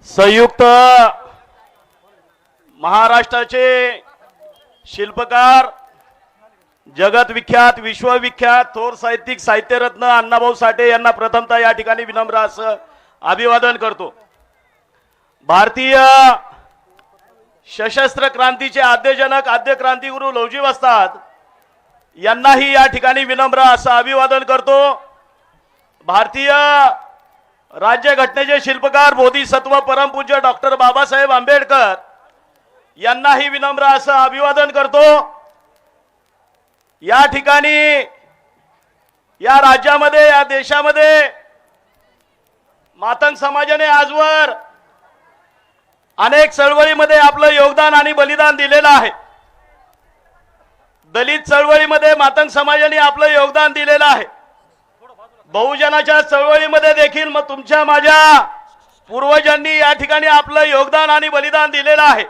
संयुक्त महाराष्ट्राचे शिल्पकार, जगत विख्यात विश्वविख्यात थोर साहित्यिक साहित्यरत्न अण्णाभाऊ साठे यांना प्रथमतः या ठिकाणी विनम्र असं अभिवादन करतो। भारतीय सशस्त्र क्रांतीचे आद्यजनक आद्य क्रांतिगुरु लौजी वस्ताद यांनाही या ठिकाणी विनम्र असं अभिवादन करतो। भारतीय राज्यघटनेचे शिल्पकार बोधिसत्व परमपूज्य डॉक्टर बाबासाहेब आंबेडकर यांनाही विनम्र असं अभिवादन करतो। या ठिकाणी या राज्यामध्ये या देशामध्ये मातंग समाजाने आजवर अनेक चळवळीमध्ये आपलं योगदान आणि बलिदान दिलेलं आहे। दलित चळवळीमध्ये मातंग समाजाने आपलं योगदान दिलेलं आहे। बहुजनाच्या चळवळीमध्ये देखील मग तुमच्या माझ्या पूर्वजांनी या ठिकाणी आपलं योगदान आणि बलिदान दिलेलं आहे।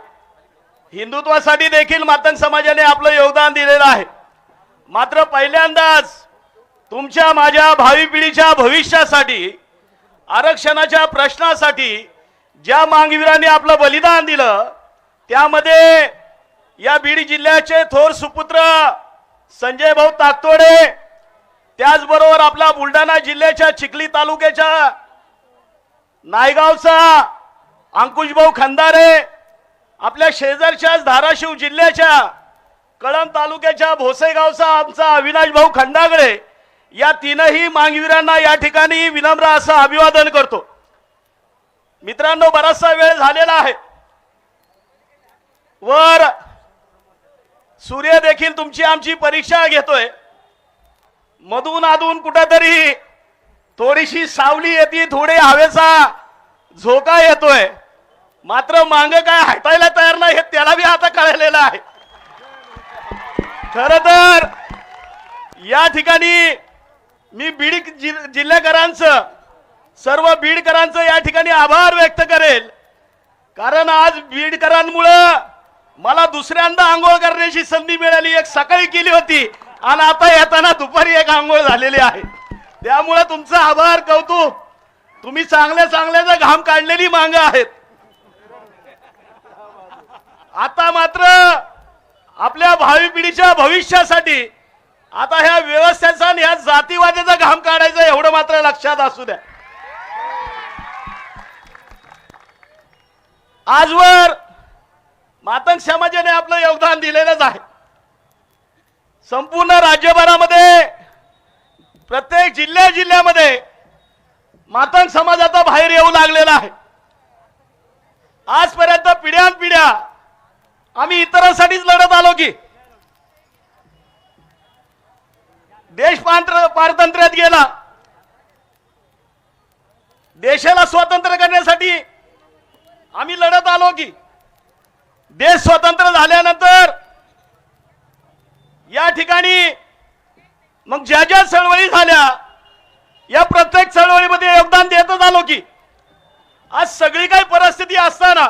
हिंदुत्वासाठी देखील मातंग समाजाने आपलं योगदान दिलेलं आहे। मात्र पहिल्यांदाच तुमच्या माझ्या भावी पिढीच्या भविष्यासाठी आरक्षणाच्या प्रश्नासाठी ज्या मांगवीरांनी आपलं बलिदान दिलं त्यामध्ये या बीड जिल्ह्याचे थोर सुपुत्र संजय भाऊ ताकतोडे, त्याचबरोबर आपला बुलढाणा जिल्ह्याच्या चिखली तालुक्याच्या नायगावचा अंकुश भाऊ खंदारे, आपल्या शेजारच्या धाराशिव जिल्ह्याच्या कळंब तालुक्याच्या भोसेगावचा आमचा अविनाश भाऊ खंडागळे, या तीनही मांगवीरांना या ठिकाणी विनम्र असं अभिवादन करतो। मित्रांनो, बराचसा वेळ झालेला आहे। वर सूर्य देखील तुमची आमची परीक्षा घेतोय। मधून अधून कुठेतरी थोडीशी सावली येते, थोडे हवेचा झोका येतोय, मात्र मांग काय हटायला तयार नाही हे त्याला बी आता कळलेलं आहे। खरं तर या ठिकाणी मी बीड जिल्ह्याकरांचं सर्व बीडकरांचं या ठिकाणी आभार व्यक्त करेल, कारण आज बीडकरांमुळे मला दुसऱ्यांदा आंघोळ करण्याची संधी मिळाली। एक सकाळी केली होती आणि आता येताना दुपारी एक आंघोळ झालेली आहे। त्यामुळे तुमचा आभार, कौतुक। तुम्ही चांगल्या चांगल्याचा घाम काढलेली मांग आहेत। आता मात्र आपल्या भावी पिढीच्या भविष्यासाठी आता ह्या व्यवस्थेचा आणि ह्या जातीवादाचा घाम काढायचा, एवढं मात्र लक्षात असू द्या। आजवर मातंग समाजाने आपलं योगदान दिलेलंच आहे। संपूर्ण राज्यभरामध्ये प्रत्येक जिल्ह्यामध्ये मातंग समाज आता बाहेर येऊ लागलेला आहे। आजपर्यंत पिढ्यानपिढ्या आम्ही इतरांसाठीच लढत आलो की देश पारतंत्र्यात गेला, देशाला स्वतंत्र करण्यासाठी आम्ही लढत आलो की देश स्वतंत्र झाल्यानंतर या ठिकाणी मग ज्या ज्या चळवळी झाल्या या प्रत्येक चळवळीमध्ये योगदान देतच आलो की आज सगळी काही परिस्थिती असताना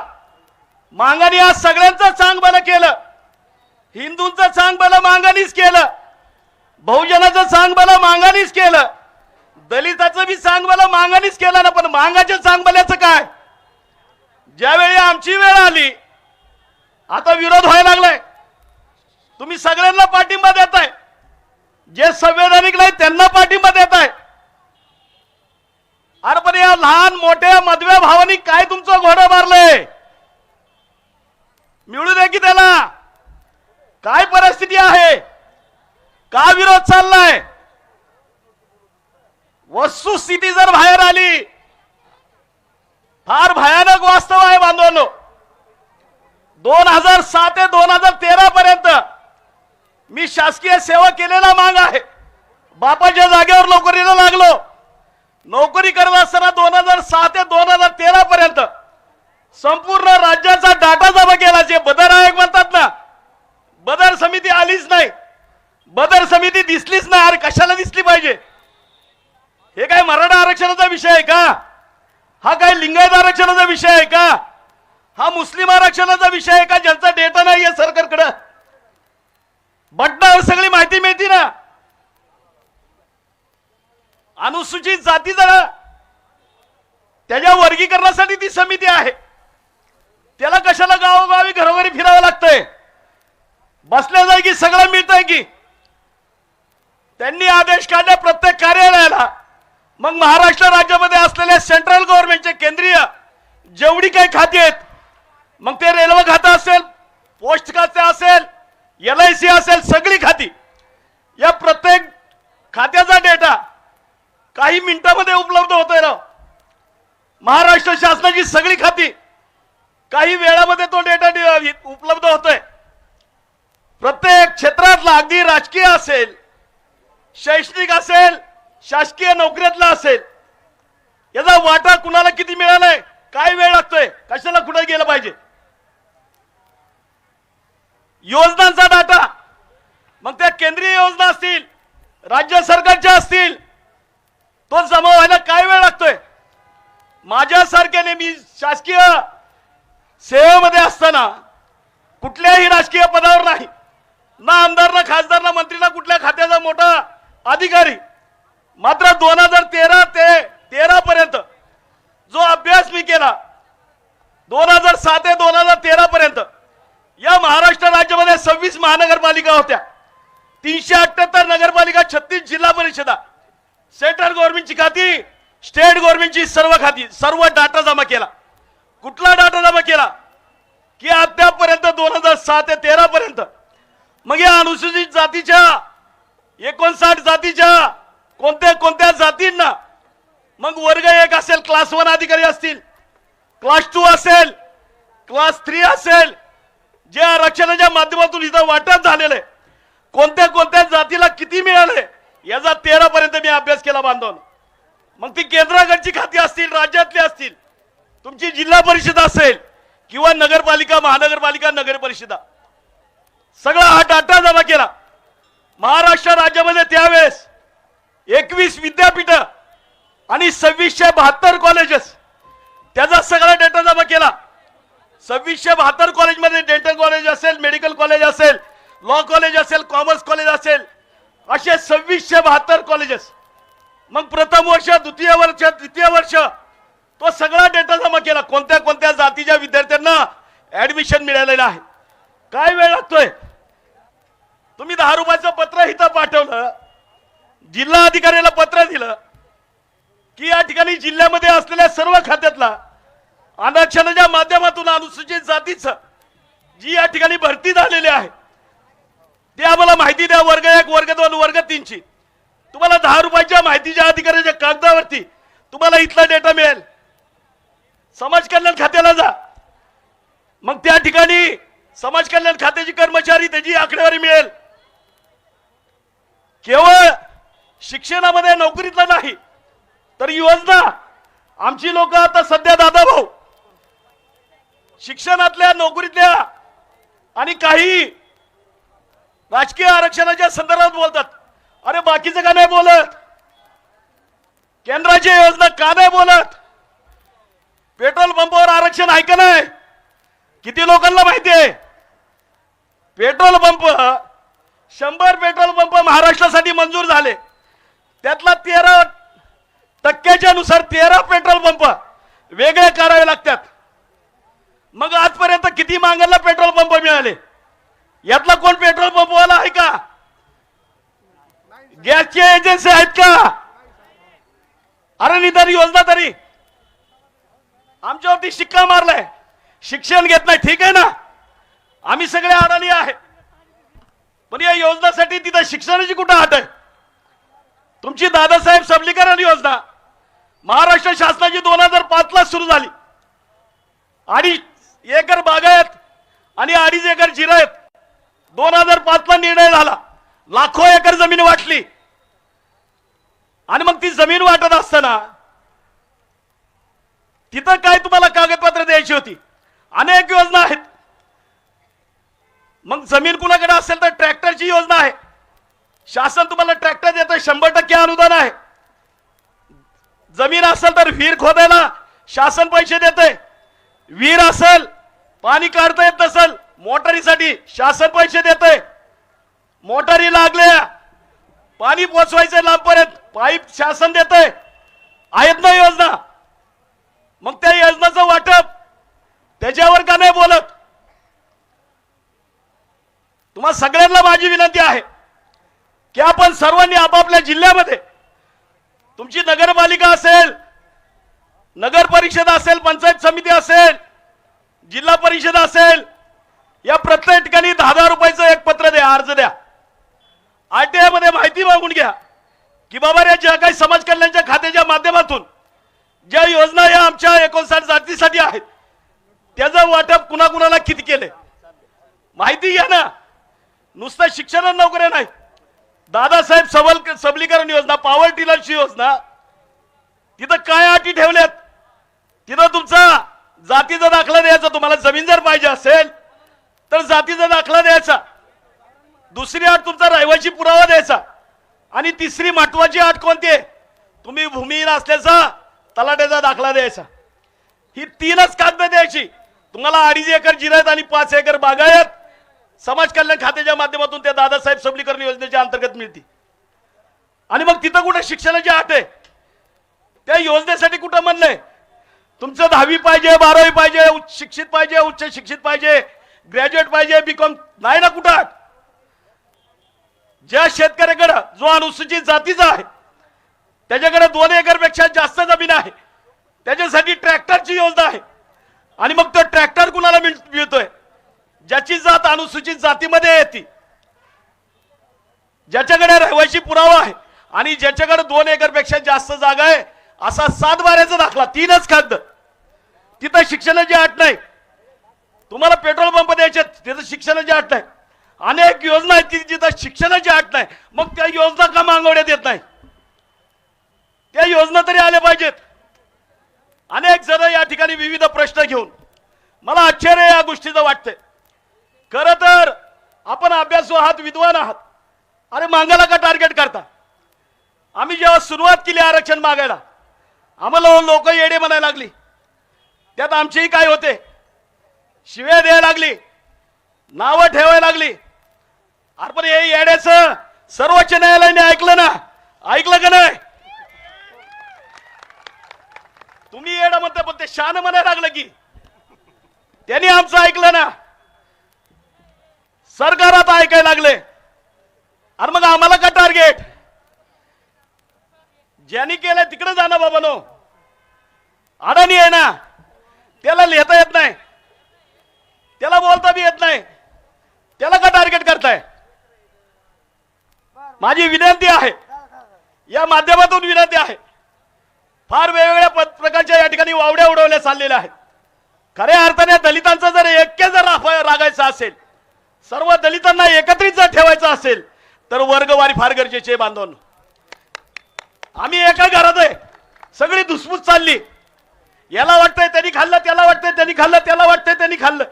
मांगाने आज सगळ्यांचं चांगभलं केलं। हिंदूंचं चांगभलं मांगानीच केलं, बहुजनाचं चांगभलं मांगानीच केलं, दलिताचं बी चांगभलं मांगानीच केलं ना। पण मांगाच्या चांगभल्याचं काय? ज्यावेळी आमची वेळ आली आता विरोध व्हायला लागलाय। तुम्ही सगळ्यांना पाठिंबा देताय, जे संवैधानिक नाही त्यांना पाठिंबा देताय। अरे पण या लहान मोठ्या मधव्या भावानी काय तुमचं घोडं मारलंय? मिळू दे की त्याला। काय परिस्थिती आहे? का विरोध चाललाय? वस्तुस्थिती जर बाहेर आली, फार भयानक वास्तव आहे बांधवांनो। 2007 ते 2013 पर्यंत मी शासकीय सेवा केलेला मांग आहे। बापाच्या जागेवर नोकरीला लागलो। नोकरी करत असताना 2006 ते 2013 पर्यंत संपूर्ण राज्याचा डाटा जमा केला। जे बदर आयोग म्हणतात ना, बदर समिती आलीच नाही, बदर समिती दिसलीच नाही। अरे कशाला दिसली पाहिजे? हे काय मराठा आरक्षणाचा विषय आहे का? हा काय लिंगायत आरक्षणाचा विषय आहे का? हा मुस्लिम आरक्षणाचा विषय आहे का? ज्यांचा डेटा नाही आहे सरकारकडे, बटनावर सगळी माहिती मिळते ना। अनुसूचित जाती जरा त्याच्या वर्गीकरणासाठी ती समिती आहे. त्याला कशाला गावोगावी घरोघरी फिरावं लागतंय? बसल्या जागी सगळं मिळतंय की? त्यांनी आदेश काढले प्रत्येक कार्यालयाला. मग महाराष्ट्र राज्यामध्ये असलेल्या सेंट्रल गव्हर्नमेंटचे केंद्रीय जेवढी काही खाती आहेत, मग ते रेल्वे खातं असेल, पोस्ट खाते असेल, LIC असेल, सगळी खाती, या प्रत्येक खात्याचा डेटा काही मिनिटांमध्ये उपलब्ध होतोय ना. महाराष्ट्र शासनाची सगळी खाती काही वेळामध्ये तो डेटा उपलब्ध होतोय. प्रत्येक क्षेत्रातला, अगदी राजकीय असेल, शैक्षणिक असेल, शासकीय नोकरीतला असेल, याचा वाटा कुणाला किती मिळालाय, काय वेळ लागतोय, कशाला कुठे गेलं पाहिजे, योजनांचा डाटा, मग त्या केंद्रीय योजना असतील, राज्य सरकारच्या असतील, तो जमा व्हायला काय वेळ लागतोय? माझ्यासारख्याने मी शासकीय सेवेमध्ये असताना कुठल्याही राजकीय पदावर नाही, ना आमदार, ना खासदार, ना मंत्री, ना कुठल्या खात्याचा मोठा अधिकारी, मात्र 2013 ते 13 पर्यंत जो अभ्यास मी केला, 2007 ते 2013 पर्यंत या महाराष्ट्र राज्यामध्ये 26 महानगरपालिका होत्या, 378 नगरपालिका, 36 जिल्हा परिषदा, सेंट्रल गव्हर्नमेंटची खाती, स्टेट गव्हर्नमेंटची सर्व खाती, सर्व डाटा जमा केला. कुठला डाटा जमा केला की अद्यापर्यंत 2007 ते 13 पर्यंत मग या अनुसूचित जातीच्या 59 जातीच्या कोणत्या कोणत्या जातींना मग वर्ग 1 असेल, क्लास 1 अधिकारी असतील, क्लास 2 असेल, क्लास 3 असेल, जे आरक्षणाच्या माध्यमातून इथं वाटप झालेलं आहे, कोणत्या कोणत्या जातीला किती मिळाले याचा 13 पर्यंत मी अभ्यास केला बांधून. मग ती केंद्राकडची खाती असतील, राज्यातली असतील, तुमची जिल्हा परिषद असेल किंवा नगरपालिका, महानगरपालिका, नगर परिषदा, सगळा हा डाटा जमा केला. महाराष्ट्र राज्यामध्ये त्यावेळेस 21 विद्यापीठ आणि 2672 कॉलेजेस, त्याचा सगळा डेटा जमा केला. 2672 कॉलेजमध्ये डेंटल कॉलेज असेल, मेडिकल कॉलेज असेल, लॉ कॉलेज असेल, कॉमर्स कॉलेज असेल, असे 2672 कॉलेजेस. मग प्रथम वर्ष, द्वितीय वर्ष, तृतीय वर्ष तो सगळा डेटा जमा केला. कोणत्या कोणत्या जातीच्या विद्यार्थ्यांना ऍडमिशन मिळालेलं आहे, काय वेळ लागतोय? तुम्ही 10 रुपयाचं पत्र इथं पाठवलं, जिल्हा अधिकाऱ्याला पत्र दिलं की या ठिकाणी जिल्ह्यामध्ये असलेल्या सर्व खात्यातला आरक्षणाच्या माध्यमातून अनुसूचित जातीचं जी या ठिकाणी भरती झालेली आहे ते आम्हाला माहिती द्या, वर्ग 1, वर्ग 2, वर्ग 3 ची. तुम्हाला 10 रुपयाच्या माहितीच्या अधिकाऱ्याच्या कागदावरती तुम्हाला इथला डेटा मिळेल. समाज कल्याण खात्याला जा, मग त्या ठिकाणी समाज कल्याण खात्याची कर्मचारी त्याची आकडेवारी मिळेल. केवळ शिक्षणामध्ये, नोकरीतला नाही तर योजना, आमची लोक आता सध्या दादा भाऊ शिक्षणातल्या, नोकरीतल्या आणि काही राजकीय आरक्षणाच्या संदर्भात बोलतात. अरे बाकीचं का नाही बोलत? केंद्राची योजना का नाही बोलत? पेट्रोल पंपावर आरक्षण आहे का नाही? किती लोकांना माहिती आहे? पेट्रोल पंप 100 पेट्रोल पंप महाराष्ट्रासाठी मंजूर झाले, त्यातला 13% नुसार 13 पेट्रोल पंप वेगळे करावे लागतात. मग आजपर्यंत किती मांगरला पेट्रोल पंप मिळाले? यातला कोण पेट्रोल पंपवाला आहे का? गॅसची एजन्सी आहेत का? अरे निदान योजना तरी. आमच्यावरती शिक्का मारलाय, शिक्षण घेत नाही, ठीक आहे ना, आम्ही सगळे अडाणी आहे, पण या योजनासाठी तिथं शिक्षणाची कुठं अट आहे? तुमची दादासाहेब सबलीकरण योजना महाराष्ट्र शासनाची 2005 ला सुरू झाली. 2.5 एकर बागायत आणि 2.5 एकर जिरायत 2005 ला निर्णय झाला. लाखो एकर जमीन वाटली आणि मग ती जमीन वाटत असताना तिथं काय तुम्हाला कागदपत्र द्यायची होती? अनेक योजना आहेत. मग जमीन कुणाकडे असेल तर ट्रॅक्टरची योजना आहे, शासन तुम्हाला ट्रॅक्टर देतं, 100% अनुदान आहे. जमीन असेल तर विहीर खोदायला शासन पैसे देते, विहीर असेल, पाणी काढता येत नसेल, मोटारीसाठी शासन पैसे देते, मोटारी लागल्या पाणी पोचवायचं लांबपर्यंत पाईप शासन देते, आहेत ना योजना. मग त्या योजनाचं वाटप त्याच्यावर का नाही बोलत? तुम्हा सगळ्यांना माझी विनंती आहे की आपण सर्वांनी आपापल्या जिल्ह्यामध्ये तुमची नगरपालिका असेल, नगर परिषद असेल, पंचायत समिती असेल, जिल्हा परिषद असेल, या प्रत्येक ठिकाणी 10,000 रुपयाचं एक पत्र द्या, अर्ज द्या. आरटीआय मध्ये माहिती मागून घ्या की बाबा या ज्या काही समाज कल्याणच्या खात्याच्या माध्यमातून ज्या योजना या आमच्या 59 जातीसाठी आहेत त्याचं वाटप कुणाकुणाला किती केले माहिती घ्या ना. नुसतं शिक्षण नोकऱ्या नाही, दादासाहेब सबलीकरण योजना, पॉवर टिलरची योजना, तिथं काय अटी ठेवल्यात? तिथं तुमचा जातीचा दाखला द्यायचा. तुम्हाला जमीन जर पाहिजे असेल तर जातीचा दाखला द्यायचा. दुसरी अट तुमचा रहिवासी पुरावा द्यायचा. आणि तिसरी महत्वाची अट कोणती आहे? तुम्ही भूमिहीन असल्याचा तलाट्याचा दाखला द्यायचा. ही 3च कागद द्यायची. तुम्हाला 2.5 एकर जिरायत आणि 5 एकर बागायत समाज कल्याण खात्याच्या माध्यमातून त्या दादासाहेब सबलीकरण योजनेच्या अंतर्गत मिळते. आणि मग तिथं कुठे शिक्षणाची अट आहे? त्या योजनेसाठी कुठं म्हणलंय तुमचं 10वी पाहिजे, 12वी पाहिजे, उच्च शिक्षित पाहिजे, उच्च शिक्षित पाहिजे, ग्रॅज्युएट पाहिजे, बीकॉम नाही ना कुठं अट. ज्या शेतकऱ्याकडे जो अनुसूचित जातीचा आहे त्याच्याकडे 2 एकरपेक्षा जास्त जमीन आहे त्याच्यासाठी ट्रॅक्टरची योजना आहे. आणि मग तो ट्रॅक्टर कुणाला मिळतोय? ज्याची जात अनुसूचित जातीमध्ये येते, ज्याच्याकडे रहिवासी पुरावा आहे आणि ज्याच्याकडे 2 एकरपेक्षा जास्त जागा आहे, असा 7 बाऱ्याचा दाखला. 3च कागद. तिथं शिक्षणाची अट नाही. तुम्हाला पेट्रोल पंप द्यायचे तिथं शिक्षणाची अट नाही. अनेक योजना आहेत जिथं शिक्षणाची अट नाही. मग त्या योजना का मागवण्यात येत नाही? त्या योजना तरी आल्या पाहिजेत. अनेक जण या ठिकाणी विविध प्रश्न घेऊन, मला आश्चर्य या गोष्टीचं वाटतंय. खरं तर आपण अभ्यासू आहात, विद्वान आहात. अरे मागायला का टार्गेट करता? आम्ही जेव्हा सुरुवात केली आरक्षण मागायला आम्हाला लोक येडे म्हणायला लागली. त्यात आमचेही काय होते, शिव्या द्यायला लागली, नावं ठेवायला लागली. अरे पण हे येड्याचं सर्वोच्च न्यायालयाने ऐकलं ना? ऐकलं का नाही? तुम्ही येडा म्हणता पण ते शान म्हणायला लागलं की त्यांनी आमचं ऐकलं ना. सरकारात ऐकायला लागले. अरे मग आम्हाला का टार्गेट? ज्यांनी केलं तिकडे जाणं बाबानो. अडाणी आहे ना, त्याला लिहिता येत नाही, त्याला बोलता बी येत नाही, त्याला का टार्गेट करताय? माझी विनंती आहे, या माध्यमातून विनंती आहे. फार वेगवेगळ्या प्रकारच्या या ठिकाणी वावड्या उडवल्या चाललेल्या आहेत. खऱ्या अर्थाने दलितांचा जर ऐक्य जर रागायचं असेल, सर्व दलितांना एकत्रित जर ठेवायचं असेल तर वर्गवारी फार गरजेची आहे बांधवांनो. आम्ही एका घरात आहे, सगळी धुसफूस चालली. याला वाटतंय त्यांनी खाल्लं, त्याला वाटतंय त्यांनी खाल्लं, त्याला वाटतंय त्यांनी खाल्लं.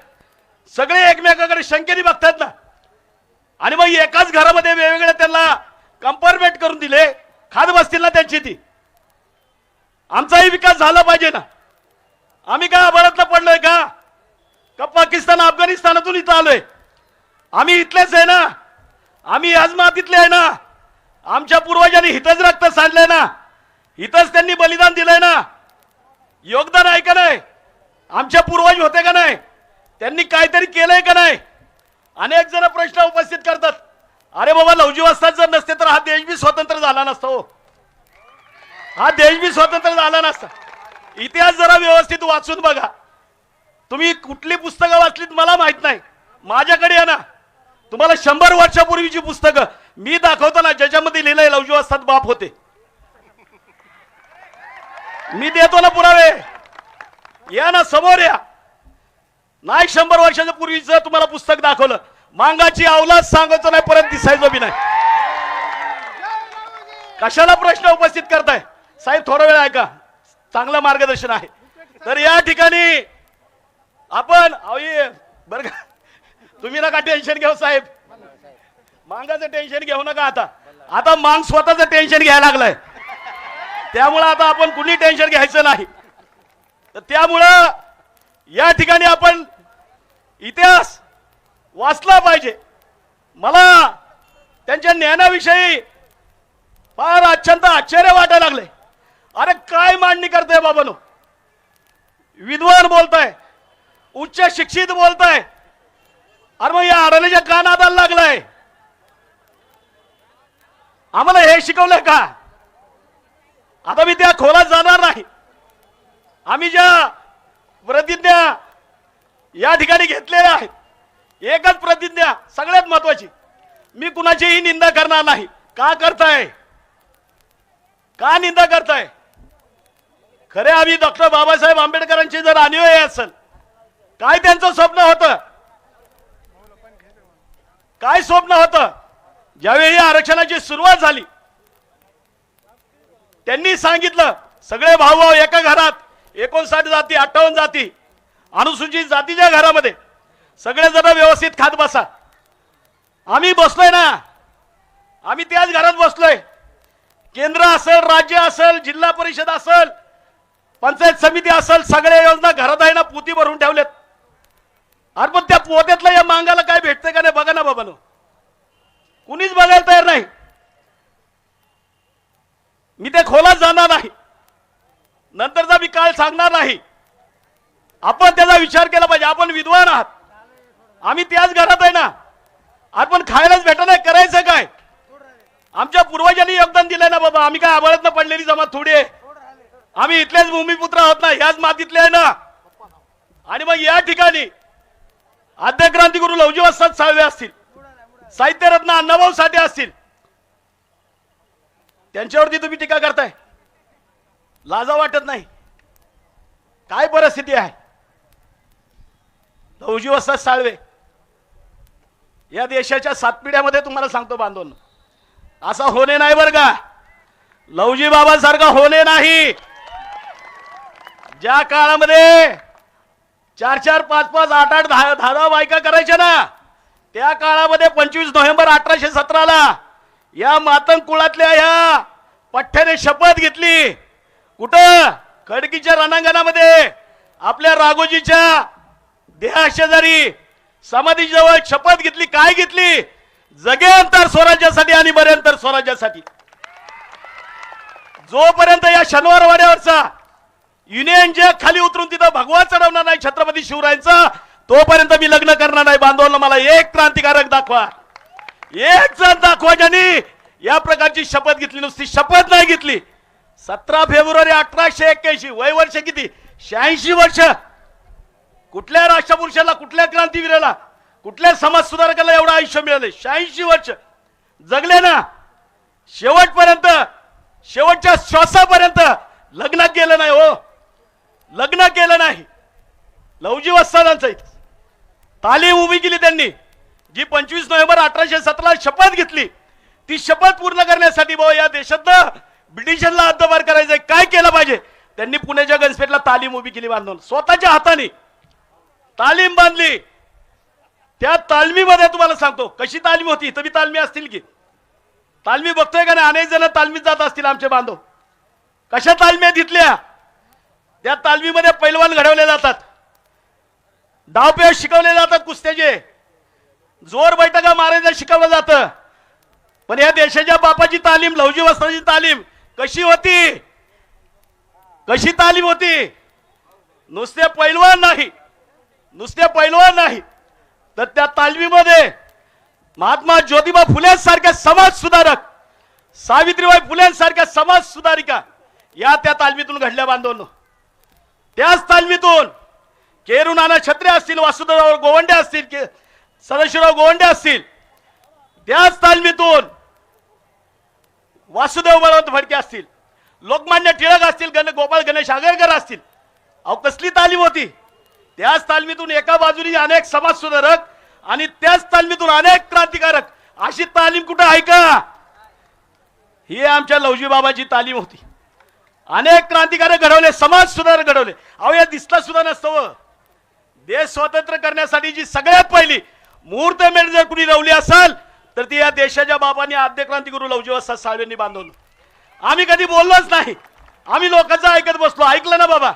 सगळे एकमेकाकडे शंकेने बघतात ना. आणि मग एकाच घरामध्ये वेगवेगळ्या त्यांना कंपार्टमेंट करून दिले, खात बसतील ना त्यांची ती. आमचाही विकास झाला पाहिजे ना. आम्ही काय आभाळातलं पडलोय का? पाकिस्तान अफगाणिस्तानातून इथं आलोय? आम्ही इथलेच आहे ना. आम्ही याच मातीतले आहे ना. आमच्या पूर्वजांनी हितच रक्त सांडलंय ना, हितच त्यांनी बलिदान दिलंय ना. योगदान आहे का नाही? आमच्या पूर्वज होते का नाही? त्यांनी काहीतरी केलंय का नाही? अनेक जण प्रश्न उपस्थित करतात. अरे बाबा, लवजी वस्ताद जर नसते तर हा देश बी स्वतंत्र झाला नसता. हो, हा देश बी स्वतंत्र झाला नसता. इतिहास जरा व्यवस्थित वाचून बघा. तुम्ही कुठली पुस्तकं वाचलीत मला माहित नाही, माझ्याकडे आहे ना. तुम्हाला 100 वर्षापूर्वीची पुस्तकं मी दाखवतो ना, ज्याच्यामध्ये लिहिलंय लवजी वस्ताद बाप होते. मी देतो ना पुरावे. या ना, समोर या. नाही 100 वर्षाच्या पूर्वीचं तुम्हाला पुस्तक दाखवलं, मांगाची अवलाद सांगायचं नाही, परत दिसायचं बी नाही. कशाला प्रश्न उपस्थित करताय? साहेब थोडा वेळ ऐका, चांगलं मार्गदर्शन आहे. तर या ठिकाणी आपण बरं का, तुम्ही नका टेन्शन घेऊ साहेब, मांगाचं टेन्शन घेऊ नका. आता मांग स्वतःचं टेन्शन घ्यायला लागलाय, त्यामुळं आता आपण कुणी टेन्शन घ्यायचं नाही. तर त्यामुळं या ठिकाणी आपण इतिहास वाचला पाहिजे. मला त्यांच्या ज्ञानाविषयी फार अत्यंत आश्चर्य वाटायला लागले. अरे काय मांडणी करताय बाबानो? विद्वान बोलताय, उच्च शिक्षित बोलताय, अरे मग या अडाणीच्या का नादाला लागलाय? आम्हाला हे शिकवलंय का? आता मी त्या खोलात जाणार नाही. आम्ही ज्या प्रतिज्ञा या ठिकाणी घेतलेल्या आहेत, एकच प्रतिज्ञा सगळ्यात महत्वाची, मी कुणाचीही निंदा करणार नाही. का करताय? का निंदा करताय? खरे आम्ही डॉक्टर बाबासाहेब आंबेडकरांची जर अनुयायी असेल, काय त्यांचं स्वप्न होतं? काय स्वप्न होतं? ज्यावेळी आरक्षणाची सुरुवात झाली, त्यांनी सांगितलं सगळे भाऊ एका घरात 59 जाती 58 जाती अनुसूचित जातीच्या घरामध्ये सगळे जण व्यवस्थित खात बसा. आम्ही बसलोय ना, आम्ही त्याच घरात बसलोय. केंद्र असेल, राज्य असेल, जिल्हा परिषद असेल, पंचायत समिती असेल, सगळ्या योजना घरात आहे ना, पोती भरून ठेवलेत. अरे पण त्या पोत्यातलं या मांगाला काय भेटतंय का नाही बघा ना बाबानो. कुणीच बघायला तयार नाही. मी ते खोलात जाणार नाही, नंतरचा मी काळ सांगणार नाही. आपण त्याचा विचार केला पाहिजे. आपण विद्वान आहात, आम्ही त्याच घरात आहे ना. आपण खायलाच भेटत नाही, करायचं काय? आमच्या पूर्वजांनी योगदान दिलंय ना बाबा. आम्ही काय आभाळातनं पडलेली जमात थोडी आहे. आम्ही इथलेच भूमिपुत्र आहोत ना, ह्याच मातीतले आहे ना. आणि मग या ठिकाणी आद्य क्रांतिगुरु लवजी वस्ताद साळवे असतील, साहित्यरत्न अण्णाभाऊ साठे असतील, त्यांच्यावरती तुम्ही टीका करताय. लाजा वाटत नाही? काय परिस्थिती आहे? लवजी वस्ताद साळवे या देशाच्या 7 पिढ्यामध्ये तुम्हाला सांगतो बांधून, असा होणे नाही बरं का. लवजी बाबासारखा होणे नाही. ज्या काळामध्ये 4-4, 5-5, 8-8, 10-10 बायका करायच्या ना, त्या काळामध्ये 25 नोव्हेंबर 1817ला या मातंग कुळातल्या या पठ्ठ्याने शपथ घेतली. कुठं? खडकीच्या रणांगणामध्ये आपल्या राघोजीच्या देहाशेजारी समाधीजवळ शपथ घेतली. काय घेतली? जगेंतर स्वराज्यासाठी आणि मरेंतर स्वराज्यासाठी. जोपर्यंत या शनिवारवाड्यावरचा युनियन जॅक खाली उतरून तिथं भगवा चढवणार नाही छत्रपती शिवरायांचा, तोपर्यंत मी लग्न करणार नाही. बांधवांना मला एक क्रांतिकारक दाखवा, एक जण दाखवा ज्यांनी या प्रकारची शपथ घेतली. नुसती शपथ नाही घेतली. 17 फेब्रुवारी 1881, वय वर्ष किती? 86 वर्ष. कुठल्या राष्ट्रपुरुषाला, कुठल्या क्रांतीवीराला, कुठल्या समाज सुधारकाला एवढं आयुष्य मिळाले? 86 वर्ष जगले ना. शेवटपर्यंत, शेवटच्या श्वासापर्यंत लग्न केलं नाही. हो, लग्न केलं नाही. लवजी वस्तादांचं तालीम उभी केली त्यांनी. जी 25 नोव्हेंबर 1817 शपथ घेतली, ती शपथ पूर्ण करण्यासाठी भाऊ या देशात ब्रिटिशांना हद्दपार करायचंय. काय केलं पाहिजे? त्यांनी पुण्याच्या गणपेठला तालीम उभी केली बांधून, स्वतःच्या हाताने तालीम बांधली. त्या तालमीमध्ये तुम्हाला सांगतो कशी तालीम होती. इथं बी तालमी असतील की, तालमी बघतोय का नाही? अनेक जण तालमीत जात असतील आमचे बांधव. कशा तालमी घेतल्या? त्या तालमीमध्ये पैलवान घडवले जातात, डावपेच शिकवले जातात, कुस्त्याचे जोर बैठका मारायचं शिकवलं जातं. पण या देशाच्या बापाची तालीम, लवजी वस्तादाची तालीम कशी होती? कशी तालीम होती? नुसते पैलवान नाही, नुसते पैलवान नाही, तर त्या तालमीमध्ये महात्मा ज्योतिबा फुलेंसारख्या समाज सुधारक, सावित्रीबाई फुलेंसारख्या समाज सुधारिका या त्या तालमीतून घडल्या बांधवनो. त्याच तालमीतून केरू नाना छत्रे असतील, वासुदेवराव गोवंडे असतील, सदाशिवराव गोवंडे असतील, त्याच तालमीतून वासुदेव बळवंत फडके असतील, लोकमान्य टिळक असतील, गोपाळ गणेश आगरकर असतील. अहो कसली तालीम होती? त्याच तालमीतून एका बाजूने अनेक समाज सुधारक आणि त्याच तालमीतून अनेक क्रांतिकारक. अशी तालीम कुठं आहे का? ही आमच्या लवजी बाबाची तालीम होती. अनेक क्रांतिकारक घडवले, समाज सुधारक घडवले. अहो या दिसला सुद्धा नसतं. देश स्वतंत्र करण्यासाठी जी सगळ्यात पहिली मुहूर्तमेढ जर कुणी लावली असेल तर ती या देशाच्या बाबांनी आद्य क्रांतिगुरु लवजी वस्ताद साळवेंनी बांधवलं. आम्ही कधी बोललोच नाही. आम्ही लोकांचं ऐकत बसलो. ऐकलं ना बाबा?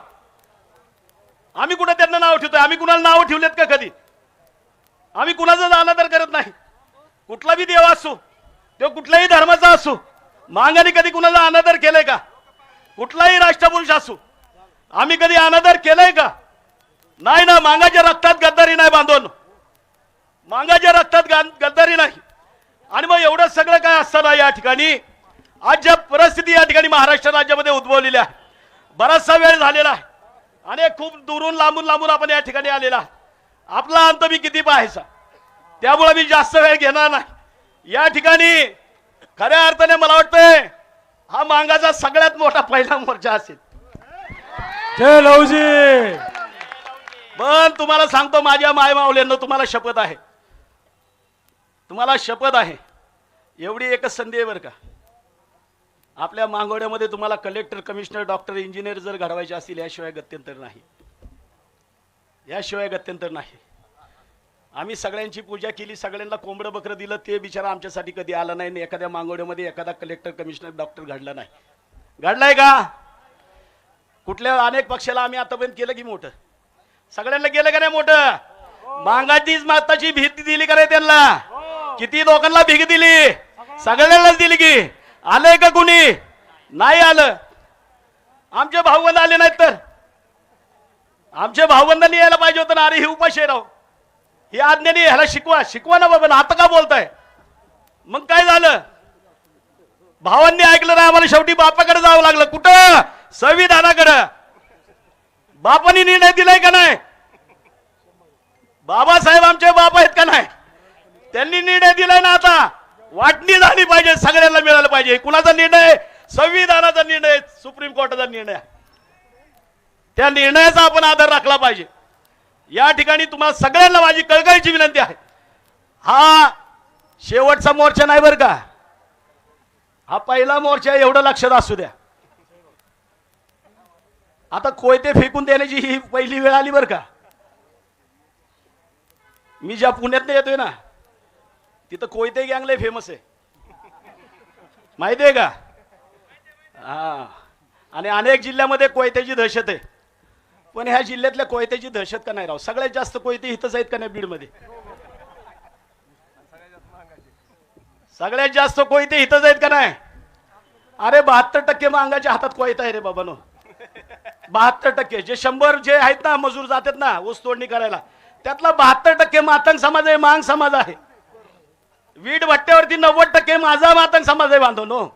आम्ही कुठे त्यांना नाव ठेवतोय? आम्ही कुणाला नाव ठेवलेत का कधी? आम्ही कुणाचा अनादर करत नाही. कुठला बी देव असो, तो कुठल्याही धर्माचा असो, मांगाने कधी कुणाला अनादर केलाय का? कुठलाही राष्ट्रपुरुष असो, आम्ही कधी अनादर केलाय का? नाही ना. मांगाच्या रक्तात गद्दारी नाही बांधून, मांगाच्या रक्तात गद्दारी नाही. आणि मग एवढं सगळं काय असताना या ठिकाणी आज ज्या परिस्थिती या ठिकाणी महाराष्ट्र राज्यामध्ये उद्भवलेल्या आहे, बराचसा वेळ झालेला आहे आणि खूप दुरून लांबून लांबून आपण या ठिकाणी आलेला आहे. आपला अंत मी किती पाहायचा, त्यामुळे मी जास्त वेळ घेणार नाही. या ठिकाणी खऱ्या अर्थाने मला वाटतंय हा मांगाचा सगळ्यात मोठा पहिला मोर्चा असेल. जय लवजी. पण तुम्हाला सांगतो माझ्या मायमाऊल्यांनो, तुम्हाला शपथ आहे, तुम्हाला शपथ आहे, एवढी एकच संधी आहे बरं का. आपल्या मांगोड्यामध्ये तुम्हाला कलेक्टर, कमिशनर, डॉक्टर, इंजिनियर जर घडवायचे असतील, याशिवाय गत्यंतर नाही, याशिवाय गत्यंतर नाही. आम्ही सगळ्यांची पूजा केली, सगळ्यांना कोंबडं बकरं दिलं, ते बिचारा आमच्यासाठी कधी आलं नाही. एखाद्या मांगोड्यामध्ये एखादा कलेक्टर, कमिशनर, डॉक्टर घडला नाही. घडलाय का? कुठल्या अनेक पक्षाला आम्ही आतापर्यंत केलं की मोठं? सगळ्यांना केलं का नाही मोठं? मांगाचीच माताची भीती दिली का नाही त्यांना? किती लोकांना भीक दिली? सगळ्यांनाच दिली की. आलंय का कुणी? नाही आलं. आमचे भाऊबंद आले नाहीत तर आमच्या भाऊबंदांनी यायला पाहिजे होतं ना. अरे ही उपाशी राव, ही आज्ञानी, ह्याला शिकवा ना बाबा. आता का बोलताय? मग काय झालं? भावांनी ऐकलं ना, आम्हाला शेवटी बापाकडे जावं लागलं. कुठं? संविधानाकडे. बापांनी निर्णय दिलाय का नाही? बाबासाहेब आमचे बाप आहेत का नाही? त्यांनी निर्णय दिलाय ना. आता वाटणी झाली पाहिजे, सगळ्यांना मिळालं पाहिजे. कुणाचा निर्णय? संविधानाचा निर्णय, सुप्रीम कोर्टाचा निर्णय. त्या निर्णयाचा आपण आदर राखला पाहिजे. या ठिकाणी तुम्हाला सगळ्यांना माझी कळकळीची विनंती आहे, हा शेवटचा मोर्चा नाही बरं का, हा पहिला मोर्चा. एवढं लक्षात असू द्या. आता कोयते फेकून देण्याची ही पहिली वेळ आली बरं का. मी ज्या पुण्यात येतोय ना, तिथं कोयते गँग लय फेमस आहे, माहिती आहे का? हा. आणि अनेक जिल्ह्यामध्ये कोयत्याची दहशत आहे. पण ह्या जिल्ह्यातल्या कोयत्याची दहशत का नाही राव? सगळ्यात जास्त कोयते इथंच आहेत का नाही? बीडमध्ये सगळ्यात जास्त कोयते इथंच आहेत का नाही? अरे 72% मांगाच्या हातात कोयता आहे रे बाबानो. 72%. जे 100 जे आहेत ना मजूर जातात ना ऊस तोडणी करायला, त्यातला 72% मातंग समाज आहे, मांग समाज आहे. वीट भट्ट्यावरती 90% माझा मातंग समाज आहे बांधवनो.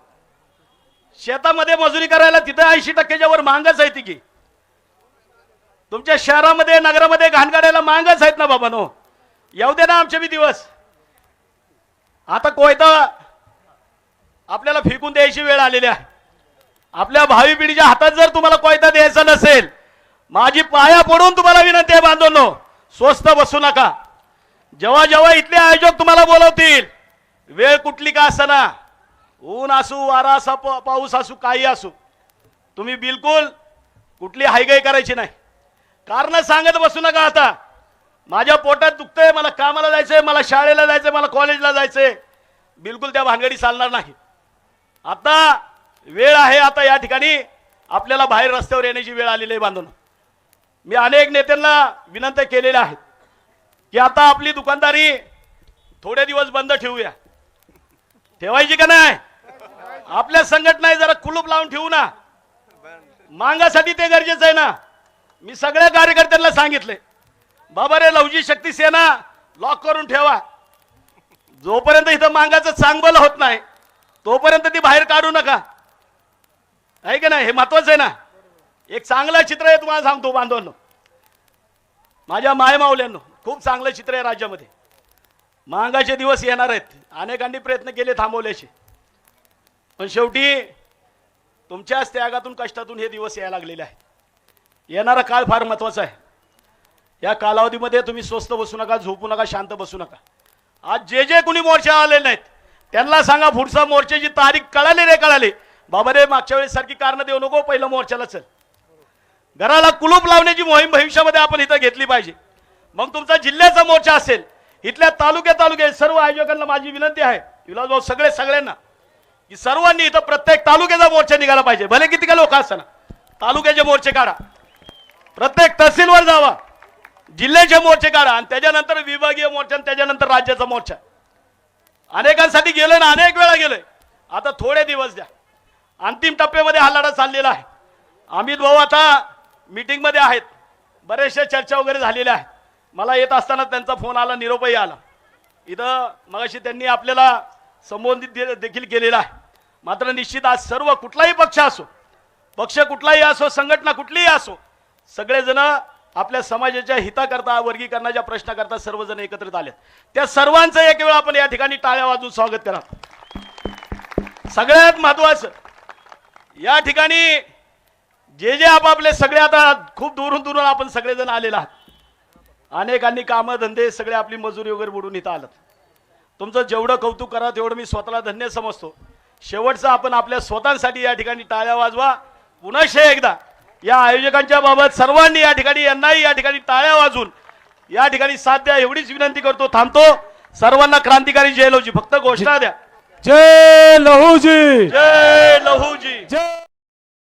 शेतामध्ये मजुरी करायला तिथं 80%च्या वर मांगच आहे. ती की तुमच्या शहरामध्ये, नगरामध्ये घाणगाड्याला मांगच आहेत ना बाबानो. येऊ दे ना आमचे बी दिवस. आता कोयता आपल्याला फेकून द्यायची वेळ आलेली आहे. आपल्या भावी पिढीच्या हातात जर तुम्हाला कोयता द्यायचा नसेल, माझी पाया पडून तुम्हाला विनंती आहे बांधवनो, स्वस्त बसू नका. जेव्हा जेव्हा इथले आयोजक तुम्हाला बोलवतील, वेळ कुठली का असना, ऊन असू, वारा असू, पाऊस असू, काही असू, तुम्ही बिलकुल कुठली हायगाई करायची नाही. कारण सांगत बसू नका. आता माझ्या पोटात दुखतंय, मला कामाला जायचंय, मला शाळेला जायचंय, मला कॉलेजला जायचंय, बिलकुल त्या भानगडी चालणार नाही. आता वेळ आहे. आता या ठिकाणी आपल्याला बाहेर रस्त्यावर येण्याची वेळ आलेली आहे बांधून. मी अनेक नेत्यांना विनंती केलेल्या आहेत की आता आपली दुकानदारी थोडे दिवस बंद ठेवूया. ठेवायची का नाही? आपल्या संघटना जरा कुलूप लावून ठेवू ना. मांगासाठी ते गरजेचं आहे ना. मी सगळ्या कार्यकर्त्यांना सांगितले, बाबा रे लवजी शक्ती सेना लॉक करून ठेवा. जोपर्यंत इथं मांगाचं चांगबल होत नाही तोपर्यंत ती बाहेर काढू नका, आहे का नाही? हे महत्वाचं आहे ना. एक चांगलं चित्र आहे तुम्हाला सांगतो बांधवांनो, माझ्या मायमाऊल्यांनो, खूप चांगलं चित्र आहे राज्यामध्ये. मांगाचे दिवस येणार आहेत. अनेकांनी प्रयत्न केले थांबवल्याचे, पण शेवटी तुमच्याच त्यागातून, कष्टातून हे दिवस यायला लागलेले आहेत. येणारा काळ फार महत्वाचा आहे. या कालावधीमध्ये तुम्ही स्वस्त बसू नका, झोपू नका, शांत बसू नका. आज जे जे कोणी मोर्चा आलेले नाहीत त्यांना सांगा, पुढचा मोर्चाची तारीख कळाली रे, कळाली. बाबा रे मागच्या वेळेस सारखी कारण देऊ नको, पहिलं मोर्चाला चल. घराला कुलूप लावण्याची मोहीम भविष्यामध्ये आपण इथं घेतली पाहिजे. मग तुमचा जिल्ह्याचा मोर्चा असेल, इथल्या तालुक्यात सर्व आयोजकांना माझी विनंती आहे, विलासभाऊ सगळ्यांना, की सर्वांनी इथं प्रत्येक तालुक्याचा मोर्चा निघाला पाहिजे. भले किती का लोक असताना तालुक्याचे मोर्चे काढा, प्रत्येक तहसीलवर जावा, जिल्ह्याचे मोर्चे काढा, आणि त्याच्यानंतर विभागीय मोर्चा, आणि त्याच्यानंतर राज्याचा मोर्चा. अनेकांसाठी गेलोय ना, अनेक वेळा गेलोय. आता थोडे दिवस द्या. अंतिम टप्प्यामध्ये हा लढा चाललेला आहे. अमित भाऊ आता मीटिंग मध्ये आहेत, बरेचशा चर्चा वगैरे झालेल्या आहेत. मला येत असताना त्यांचा फोन आला, निरोपही आला. इथं मगाशी त्यांनी आपल्याला संबोधित देखील केलेला आहे. मात्र निश्चित आज सर्व कुठलाही पक्ष असो, पक्ष कुठलाही असो, संघटना कुठलीही असो, सगळेजण आपल्या समाजाच्या हिताकरता, वर्गीकरणाच्या प्रश्नाकरता सर्वजण एकत्रित आले. त्या सर्वांचं एक वेळ आपण या ठिकाणी टाळ्या वाजवून स्वागत करा. सगळ्यात महत्वाचं या ठिकाणी जे आपापले सगळे आता खूप दुरून दुरून आपण सगळेजण आलेले आहात. अनेकांनी कामं धंदे सगळे आपली मजुरी वगैरे बुडून इथं आलं. तुमचं जेवढं कौतुक करा तेवढं मी स्वतःला धन्य समजतो. शेवटचं आपण आपल्या स्वतःसाठी या ठिकाणी टाळ्या वाजवा. पुन्हा एकदा या आयोजकांच्या बाबत सर्वांनी या ठिकाणी, यांनाही या ठिकाणी टाळ्या वाजून या ठिकाणी साथ द्या एवढीच विनंती करतो. थांबतो. सर्वांना क्रांतिकारी जय लहूजी. फक्त घोषणा द्या. जय लहूजी. जय लहूजी. जय